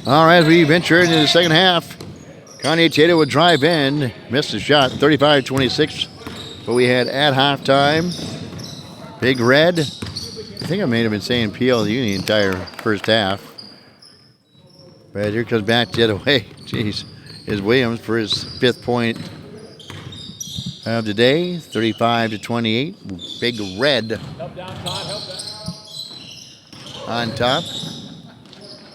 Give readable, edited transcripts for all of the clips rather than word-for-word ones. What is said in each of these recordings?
All right, as we venture into the second half, Kanye Tater would drive in, missed the shot, 35-26. But we had at halftime, Big Red. I think I may have been saying PLU the entire first half. But here comes back the other way. Jeez. Is Williams for his 5th point of the day, 35-28. Big Red on top.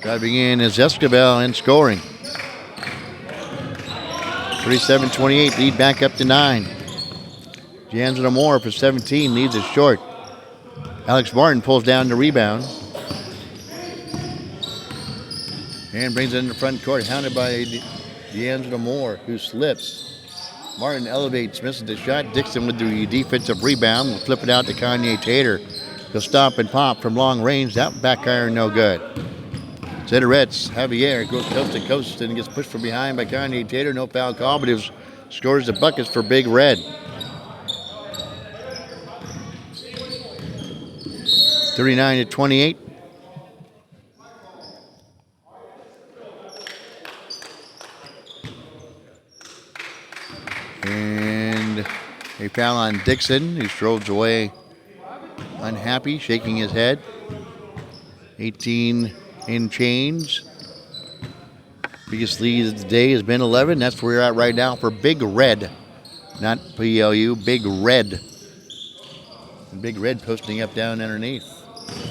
Driving in is Escobar in scoring. 37-28, lead back up to 9. D'Angelo Moore for 17, leads it short. Alex Martin pulls down the rebound. And brings it in the front court, hounded by D'Angelo Moore, who slips. Martin elevates, misses the shot. Dixon with the defensive rebound. Will flip it out to Kanye Tater. He'll stop and pop from long range. That back iron, no good. Cederetz, Javier goes coast to coast and gets pushed from behind by Kanye Tater. No foul call, but he scores the buckets for Big Red. 39-28. And a foul on Dixon, who strolls away unhappy, shaking his head. 18 in change. Biggest lead of the day has been 11. That's where we're at right now for Big Red. Not PLU, Big Red. And Big Red posting up down underneath.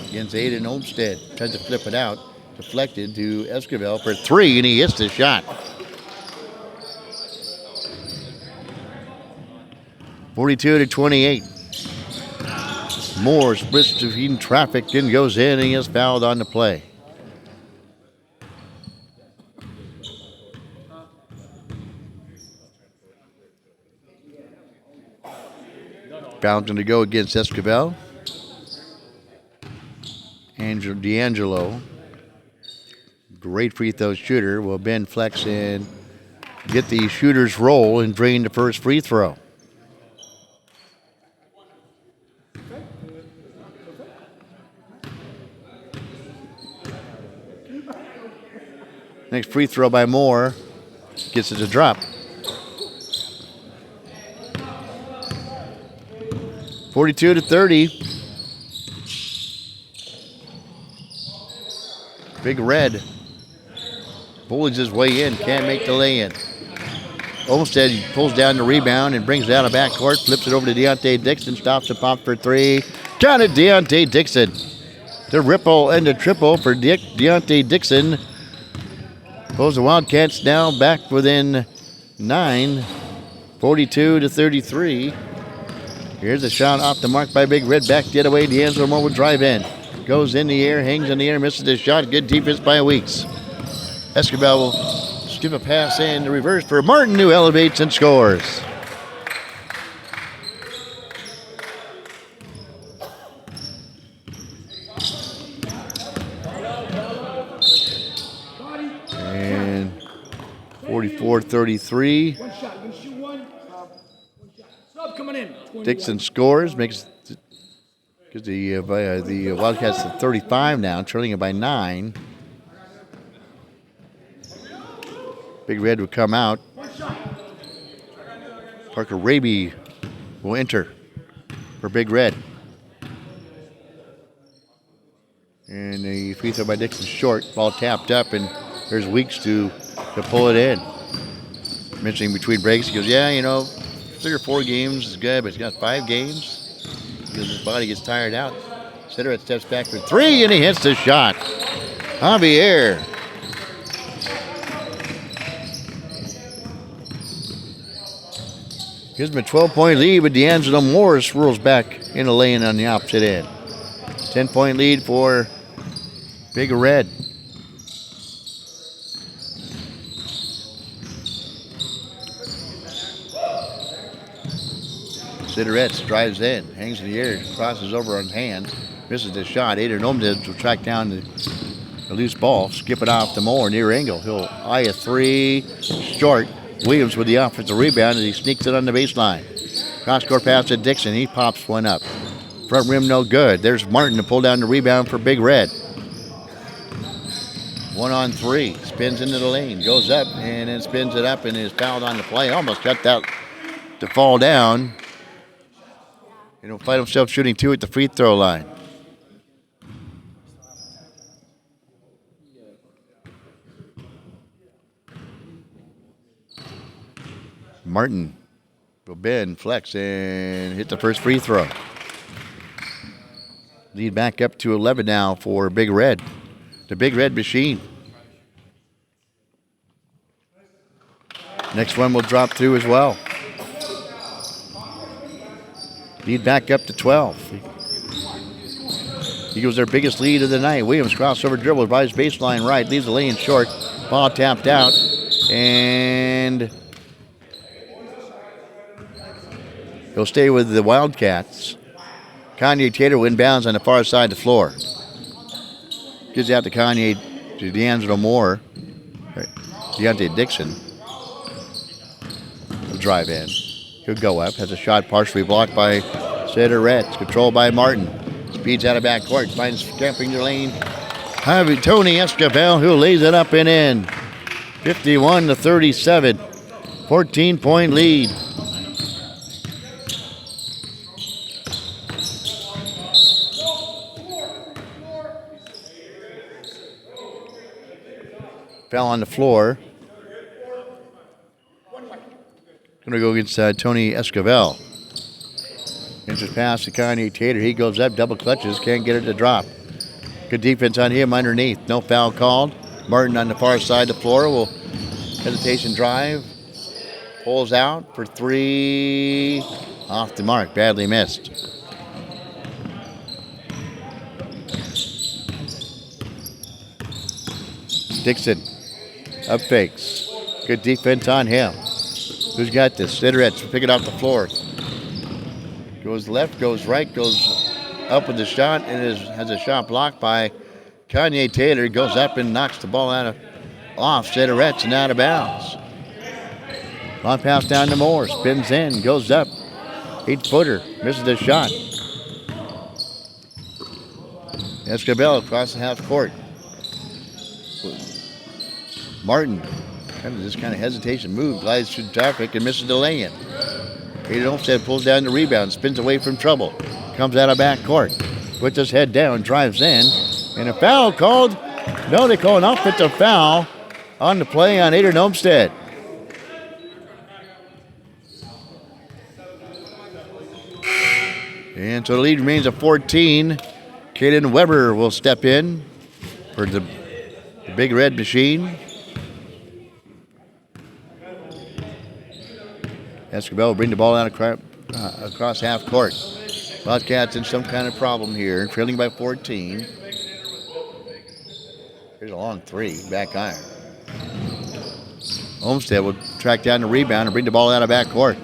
Against Aiden Olmstead. Tries to flip it out. Deflected to Esquivel for 3, and he hits the shot. 42-28. Moore splits between traffic and goes in, and he is fouled on the play. Foul's going to go against Esquivel. D'Angelo, great free throw shooter, will bend, flex, and get the shooter's roll and drain the first free throw. Next free throw by Moore gets it to drop. 42-30. Big Red bullets his way in, can't make the lay-in. Olmstead pulls down the rebound and brings it out of backcourt, flips it over to Deontay Dixon, stops and pops for 3. Down to Deontay Dixon. The ripple and the triple for Deontay Dixon. Pulls the Wildcats now back within 9, 42-33. Here's a shot off the mark by Big Red, back the other way. D'Angelo Moore will drive in. Goes in the air, hangs in the air, misses the shot. Good defense by Weeks. Escobar will skip a pass in the reverse for Martin, who elevates and scores. And 44-33. Dixon scores, gives the Wildcats to 35 now, trailing it by 9. Big Red will come out. Parker Raby will enter for Big Red. And the free throw by Dixon short. Ball tapped up, and there's Weeks to pull it in. Mentioning between breaks, he goes, yeah, 3 or 4 games is good, but he's got 5 games. Because his body gets tired out. Cederetz steps back for 3, and he hits the shot. Javier. Gives him a 12-point lead, but D'Angelo Moore swirls back in a lane on the opposite end. 10-point lead for Big Red. Cederetz drives in, hangs in the air, crosses over on hands, misses the shot. Aiden Olmstead will track down the loose ball, skip it off to Moore near angle. He'll eye a 3, short. Williams with the offensive rebound, and he sneaks it on the baseline. Cross-court pass to Dixon. He pops one up. Front rim no good. There's Martin to pull down the rebound for Big Red. 1-on-3. Spins into the lane. Goes up and then spins it up and is fouled on the play. Almost got that to fall down. He'll find himself shooting 2 at the free throw line. Martin will bend, flex, and hit the first free throw. Lead back up to 11 now for Big Red. The Big Red Machine. Next one will drop through as well. Lead back up to 12. Eagles their biggest lead of the night. Williams crossover dribble by his baseline right. Leaves the lane short. Ball tapped out. And he'll stay with the Wildcats. Kanye Tater inbounds on the far side of the floor. Gives out to D'Angelo Moore. Deontay Dixon. He'll drive in. He'll go up. Has a shot partially blocked by Reds. Controlled by Martin. Speeds out of backcourt. Finds camping the lane. Tony Escobar, who lays it up and in. 51-37. 14-point lead. Foul on the floor. Going to go against Tony Escobar. Inches pass to Kanye Tater. He goes up, double clutches, can't get it to drop. Good defense on him underneath. No foul called. Martin on the far side of the floor will hesitation drive. Pulls out for 3. Off the mark. Badly missed. Dixon. Up fakes. Good defense on him. Who's got this? Cigarettes. Pick it off the floor. Goes left, goes right, goes up with the shot, and has a shot blocked by Kanye Taylor. Goes up and knocks the ball off Cigarettes and out of bounds. Long pass down to Moore. Spins in, goes up. 8-footer. Misses the shot. Escobar across the half court. Martin, kind of hesitation move, glides through traffic and misses the lay-in. Hayden Olmstead pulls down the rebound, spins away from trouble, comes out of backcourt, puts his head down, drives in, and a foul called. No, they call an offensive foul on the play on Hayden Olmstead. And so the lead remains at 14. Caden Weber will step in for the Big Red Machine. Escobar will bring the ball out across half court. Wildcats in some kind of problem here, trailing by 14. Here's a long 3, back iron. Olmstead will track down the rebound and bring the ball out of backcourt.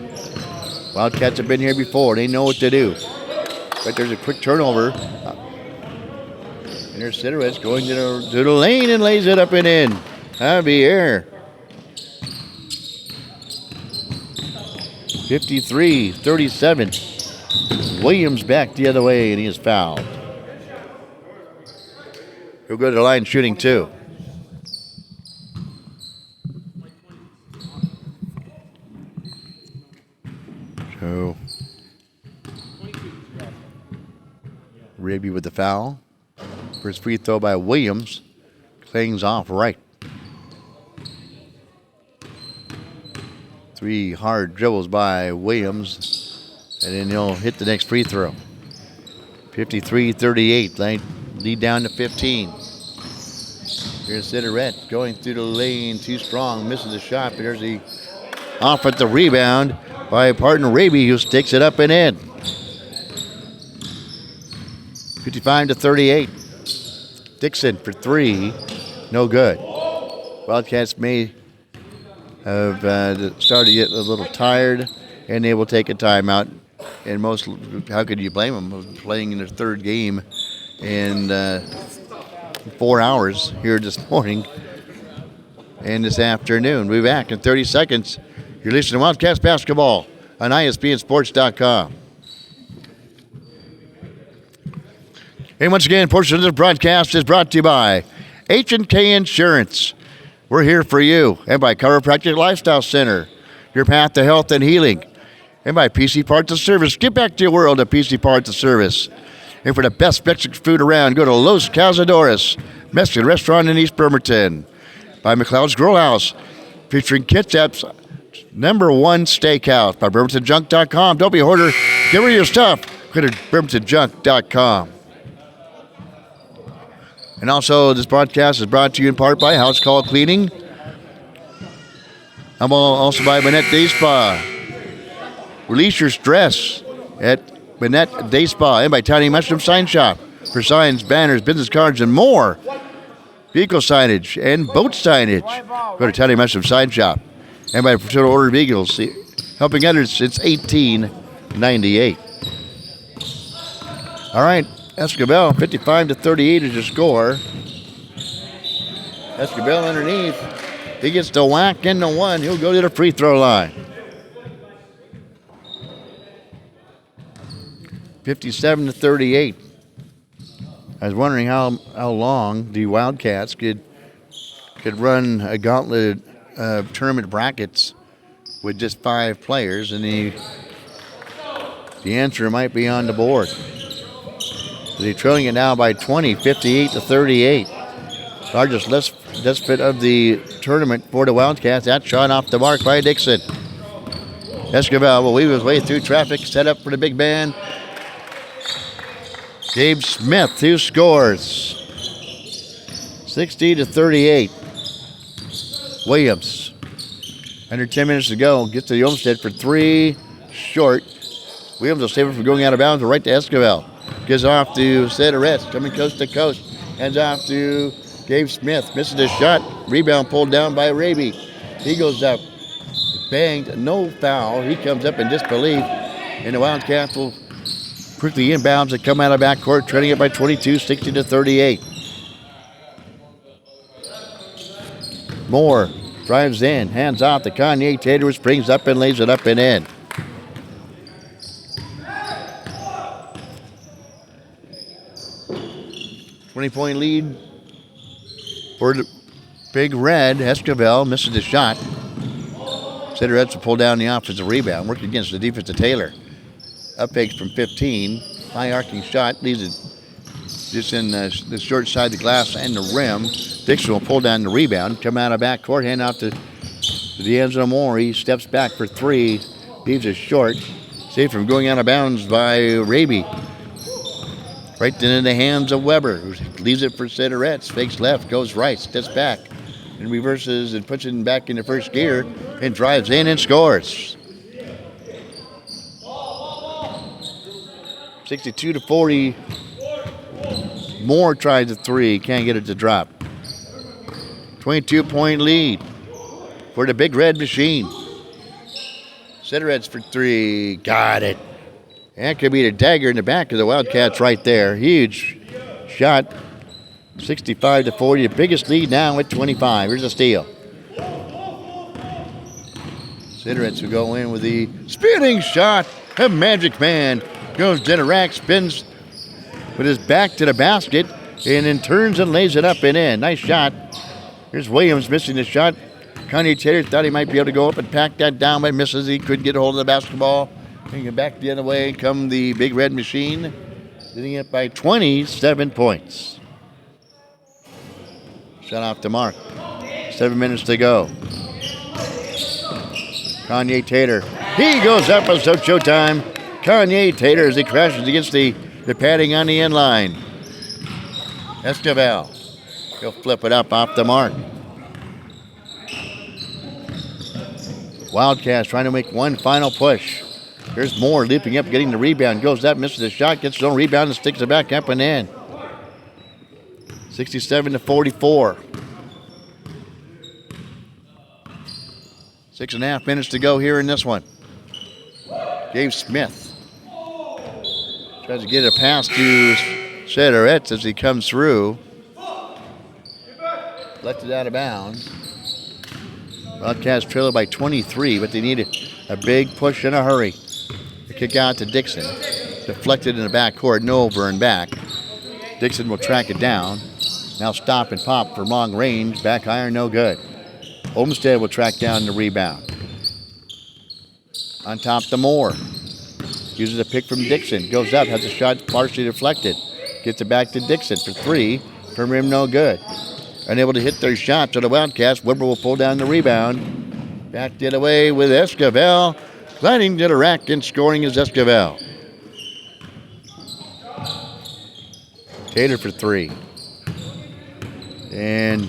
Wildcats have been here before. They know what to do. But there's a quick turnover. And there's Cigarettes going to the lane and lays it up and in. Javier. 53-37. Williams back the other way, and he is fouled. He'll go to the line shooting 2. So, Raby with the foul. First free throw by Williams. Clings off right. 3 hard dribbles by Williams, and then he'll hit the next free throw. 53-38, lead down to 15. Here's Cigarette going through the lane, too strong, misses the shot, but there's the off at the rebound by partner Raby, who sticks it up and in. 55-38. Dixon for 3, no good. Wildcats may have started to get a little tired, and they will take a timeout. And how could you blame them? Playing in their 3rd game in 4 hours here this morning and this afternoon. We'll be back in 30 seconds. You're listening to Wildcats Basketball on ISBNsports.com. And once again, portion of this broadcast is brought to you by H&K Insurance. We're here for you. And by Chiropractic Lifestyle Center, your path to health and healing. And by PC Parts and Service. Get back to your world of PC Parts and Service. And for the best Mexican food around, go to Los Cazadores, Mexican restaurant in East Bremerton. By McLeod's Grill House, featuring Kitsap's #1 steakhouse. By BremertonJunk.com. Don't be a hoarder. Get rid of your stuff. Go to BremertonJunk.com. And also, this broadcast is brought to you in part by House Call Cleaning. I'm also by Manette Day Spa. Release your stress at Manette Day Spa. And by Tiny Mushroom Sign Shop. For signs, banners, business cards, and more. Vehicle signage and boat signage. Go to Tiny Mushroom Sign Shop. And by Total Order Vehicles. Helping others since 1898. All right. Escobar, 55-38 is your score. Escobar underneath. He gets the whack into one. He'll go to the free throw line. 57-38. I was wondering how long the Wildcats could run a gauntlet tournament brackets with just 5 players, and the answer might be on the board. They're trailing it now by 20, 58-38. Largest deficit of the tournament for the Wildcats. That shot off the mark by Dixon. Escobar will weave his way through traffic, set up for the big man. Gabe Smith, who scores. 60-38. Williams, under 10 minutes to go, gets to Olmsted for 3, short. Williams will save it from going out of bounds, right to Escobar. Gives off to Cederetz, coming coast to coast. Hands off to Gabe Smith. Misses the shot. Rebound pulled down by Raby. He goes up. Banged. No foul. He comes up in disbelief. And the Wildcats will quickly inbounds and come out of backcourt, trailing it by 22, 60-38. Moore drives in. Hands off to Kanye Tater, which brings up and lays it up and in. Point lead for the Big Red. Escobar misses the shot. Cederetz will pull down the offensive rebound, work against the defensive Taylor. Up fakes from 15. High arcing shot leaves it just in the short side of the glass and the rim. Dixon will pull down the rebound, come out of backcourt, hand off to D'Angelo Moore. He steps back for 3, leaves it short. Saved from going out of bounds by Raby. Right into the hands of Weber, who leaves it for Cederetz. Fakes left, goes right, steps back, and reverses and puts it back into first gear and drives in and scores. 62-40. Moore tries the 3, can't get it to drop. 22-point lead for the Big Red Machine. Cederetz for 3, got it. That could be the dagger in the back of the Wildcats right there. Huge shot. 65-40. The biggest lead now at 25. Here's a steal. Cederetz will go in with the spinning shot. A magic man goes to the rack, spins with his back to the basket, and then turns and lays it up and in. Nice shot. Here's Williams missing the shot. Kanye Taylor thought he might be able to go up and pack that down, but misses. He couldn't get a hold of the basketball. And get back the other way come the Big Red Machine, leading it by 27 points. Shot off the mark. 7 minutes to go. Kanye Taylor. He goes up, it's showtime. Kanye Taylor as he crashes against the padding on the end line. Escobar. He'll flip it up off the mark. Wildcats trying to make one final push. Here's Moore leaping up, getting the rebound. Goes up, misses the shot, gets his own rebound, and sticks it back up and in. 67-44. 6.5 minutes to go here in this one. Gabe Smith tries to get a pass to Cederetz as he comes through. Left it out of bounds. Wildcats trail by 23, but they need a big push in a hurry. The kick out to Dixon. Deflected in the backcourt, no over and back. Dixon will track it down. Now stop and pop for long range. Back iron, no good. Olmsted will track down the rebound. On top to Moore. Uses a pick from Dixon. Goes up, has a shot partially deflected. Gets it back to Dixon for three. From rim, no good. Unable to hit their shots on the Wildcats. Weber will pull down the rebound. Backed it away with Esquivel. Gliding to the rack and scoring is Esquivel. Taylor for three. And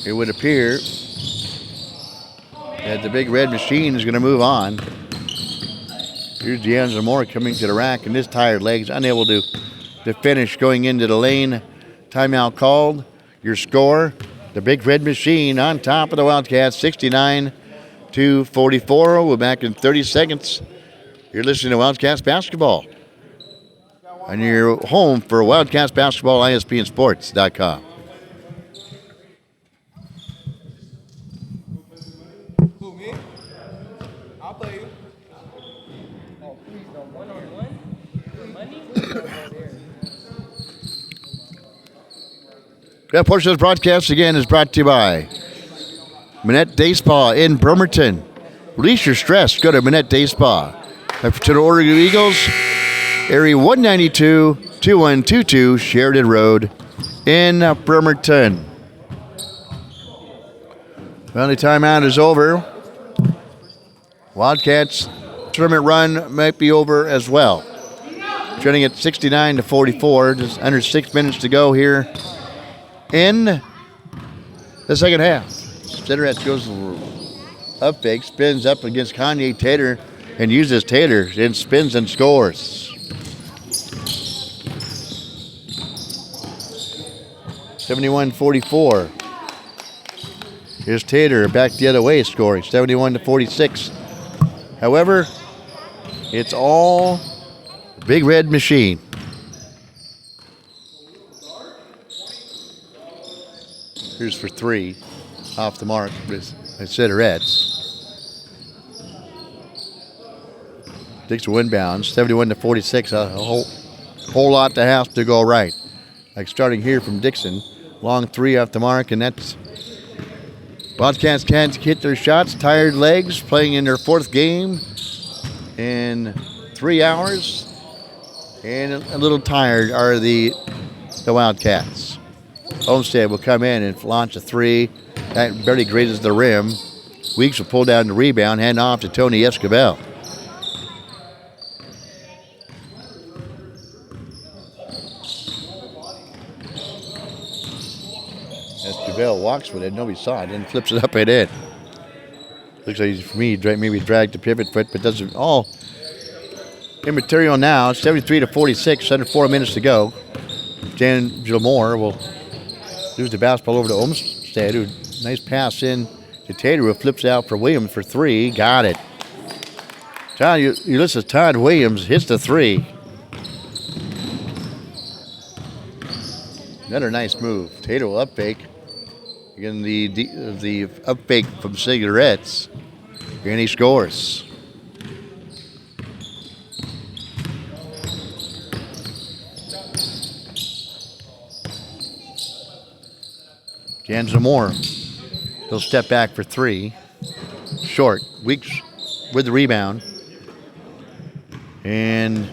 it would appear that the big red machine is going to move on. Here's D'Angelo Moore coming to the rack, and his tired legs unable to finish going into the lane. Timeout called. Your score, the big red machine on top of the Wildcats, 69-44. We're back in 30 seconds. You're listening to Wildcats basketball. And you're home for Wildcats basketball, ISPNsports.com. Who, me? I'll play you. Oh, please don't. One-on-one? Money? That portion of the broadcast, again, is brought to you by Minette Day Spa in Bremerton. Release your stress. Go to Minette Day Spa. To the Oregon Eagles, Area 192-2122 Sheridan Road in Bremerton. Well, the timeout is over. Wildcats tournament run might be over as well. Trending at 69-44, just under 6 minutes to go here in the second half. Cigarettes goes up fake, spins up against Kanye Taylor and uses Taylor and spins and scores. 71-44. Here's Taylor back the other way scoring, 71-46. However, it's all big red machine. Here's for three, off the mark with Cigarettes. Dixon inbounds, 71-46. A whole lot to have to go right. Like starting here from Dixon. Long three off the mark, and that's Wildcats can't hit their shots. Tired legs, playing in their fourth game in 3 hours. And a little tired are the Wildcats. Olmsted will come in and launch a three. That barely grazes the rim. Weeks will pull down the rebound, hand off to Tony Esquivel. Esquivel walks with it. Nobody saw it. Then flips it up and in. Looks like he's, for me, maybe dragged the pivot foot, but doesn't. All immaterial now. 73-46. Under 4 minutes to go. D'Angelo Moore will lose the basketball over to Olmsted. Who nice pass in to Taylor, who flips out for Williams for three. Got it. John, you listen to Todd Williams hits the three. Another nice move. Taylor will up fake. Again, the up fake from Cigarettes. And he scores. D'Angelo Moore. He'll step back for three. Short. Weeks with the rebound. And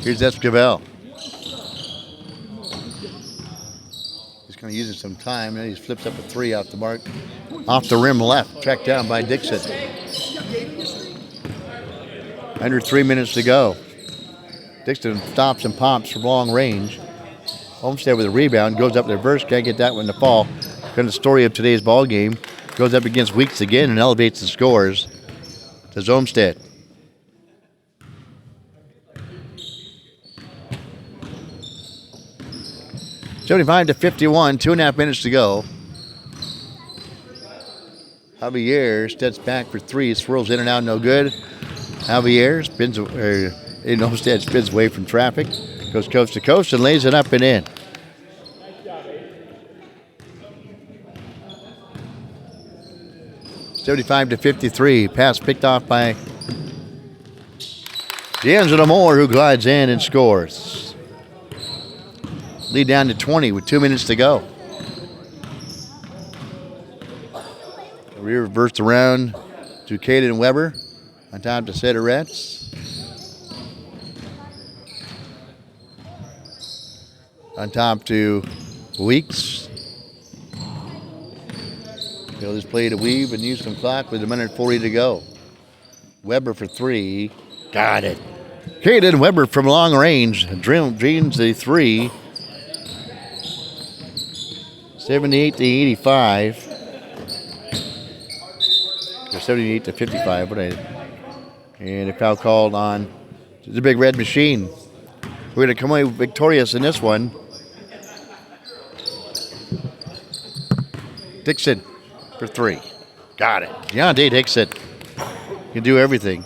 here's Esquivel. He's kind of using some time. And he flips up a three off the mark. Off the rim left. Tracked down by Dixon. Under 3 minutes to go. Dixon stops and pops from long range. Olmsted with a rebound. Goes up the reverse. Can't get that one to fall. Kind of the story of today's ball game. Goes up against Weeks again and elevates the scores. To Olmsted. (75-51), 2.5 minutes to go. Javier steps back for three, swirls in and out, no good. Javier spins, Olmsted spins away from traffic, goes coast to coast and lays it up and in. (75-53), pass picked off by D'Angelo Moore, who glides in and scores. Lead down to 20 with 2 minutes to go. Reversed around to Caden Weber. On top to Cederetz. On top to Weeks. He'll just play to weave and use some clock with a minute 40 to go. Weber for three. Got it. Caden Weber from long range. Dreams a three. 78 to 85. Or 78 to 55. And a foul called on the Big Red Machine. We're going to come away victorious in this one. Dixon for three. Got it. Deontay Dixon can do everything.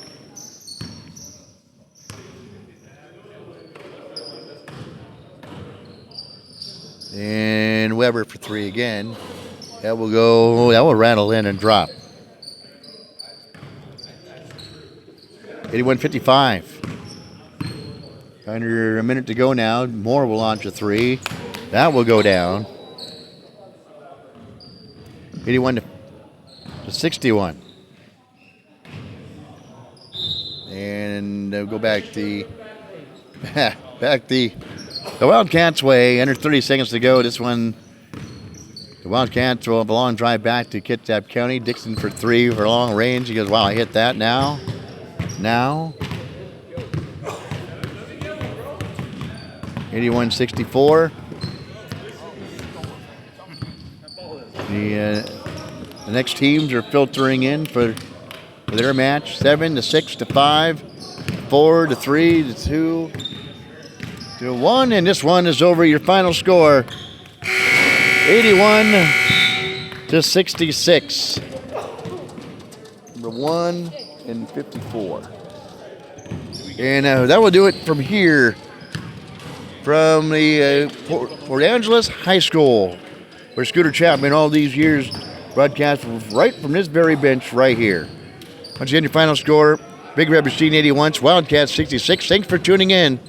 And Weber for three again. That will rattle in and drop. 81-55. Under a minute to go now. Moore will launch a three. That will go down. 81 to 61. And they'll go back the Wildcats way. Under 30 seconds to go. This one, the Wildcats will have a long drive back to Kitsap County. Dixon for three for long range. He goes, wow, I hit that now. 81-64. The next teams are filtering in for their match. 7 to 6 to 5, 4 to 3 to 2 to 1, and this one is over. Your final score: 81 to 66. Number 1 and 54. And that will do it from here, from the Port Angeles High School, where Scooter Chapman all these years broadcast right from this very bench right here. Once again, your final score: Big Red Machine 81, Wildcats 66. Thanks for tuning in.